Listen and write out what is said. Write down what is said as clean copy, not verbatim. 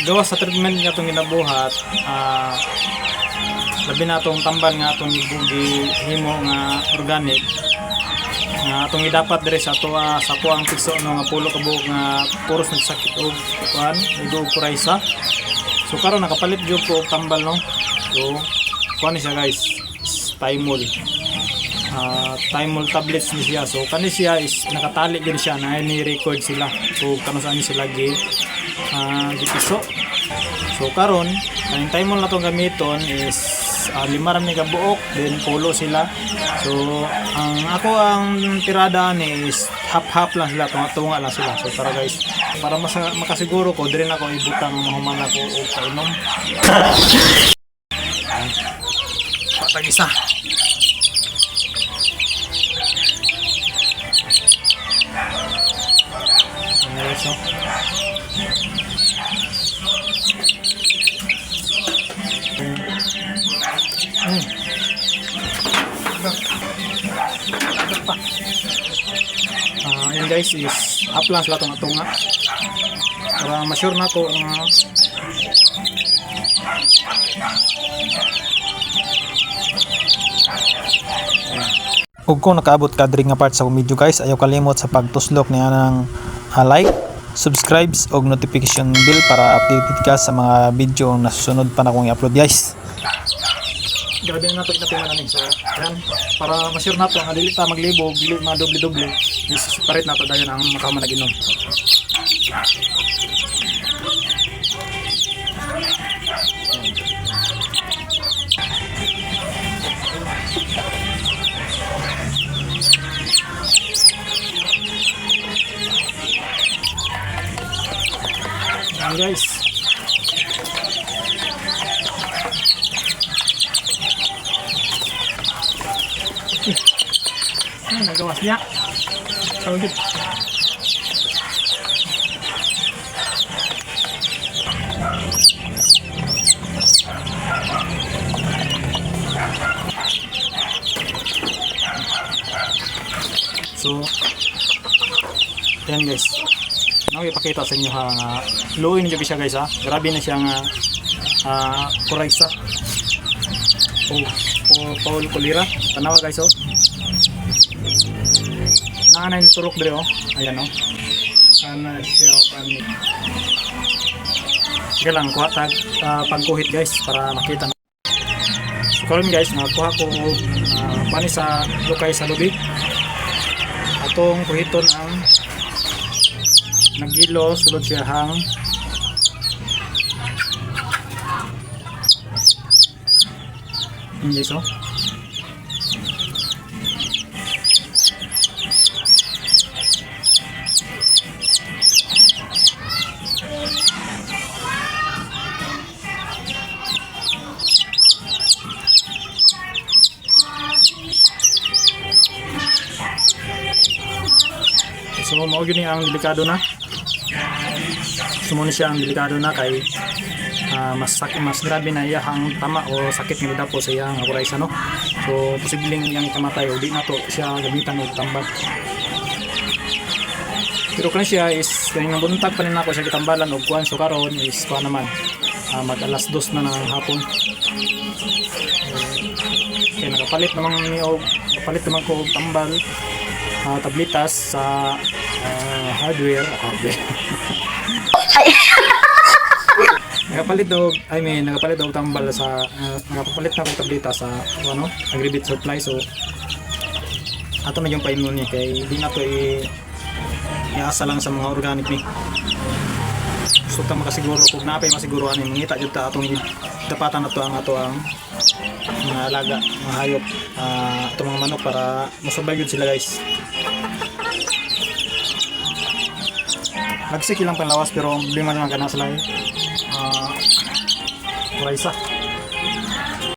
Gawa sa treatment nga itong ginabuhat, labi na itong tambal nga itong himo nga organic nga itong idapat dire sa kuang piso nga pulo ka buok nga puros nagsakit og kuan idog kuraysa. So karon nakapalit gyud ko og tambal no. So kuan siya guys, Thymol. Thymol tablets ni siya. So kani siya is nakatali gyud siya na ni record sila. So kano saan sila gipiso. So karon ang Thymol na tong gamiton is 5 rami ka buok, then pulo sila. So ang tirada ni is half lang sila, tunga lang sila. So tara guys, para makasiguro ko dire na ako ibutang mahuman ako og kainom. Patag isa. So yun guys is up lang sila tunga para ma-sure na ko ug kung nakaabot ka diri nga part sa video guys, ayaw kalimot sa pagtuslok niya ng like, subscribes og notification bell para updated ka sa mga video na susunod pa na kong i-upload guys. Grabe na nato inapiman namin. So yan, para ma-sure nato nga dili ta maglibog, dili ma-doble-doble, separate nato dayon ang makama nag-inom. Yan guys. Nagawas niya. Sawagit. So, yan guys. Now ipakita sa inyo ha, luin niyo siya guys ha. Grabe na siya nga kuraysa. Paul Kulira. Tanawa guys oh. Nanay ni turok dire oh. Ayan oh. Ana siya kanit. Sige lang kuha tag pagkuhit guys para makita. So karon guys, nakuha ko panis sa lukay sa lubig. Atong kuhiton ang nagilo sulod siya hang guys oh. So mao gyud ang delikado na. Sumuni siya ang delikado na kay mas grabe na iyang tama o sakit nga dapo sa iyang kuraysa no. So posibleng iyang ikamatay o di na to siya gamitan og tambal. Pero kani siya is kaning buntag pa rin ako siya gitambalan og kuan. So karon is kuan naman mag alas 2 na ng hapon. Kaya nakapalit naman ko og tambal, tablitas sa hardware. Nakapalit daw tambal sa nakapalit na ko tablita sa ano, Agribit Supply. So ato na yung painom niya kay di na to iasa lang sa mga organic ni. So ta makasiguro kung napay masiguruhan ni mangita jud ta atong dapatan nato ang mga alaga, mga hayop, itong mga manok para masubay yun sila guys. Nagsiki lang pang lawas pero problema naman ka na sila kuraysa.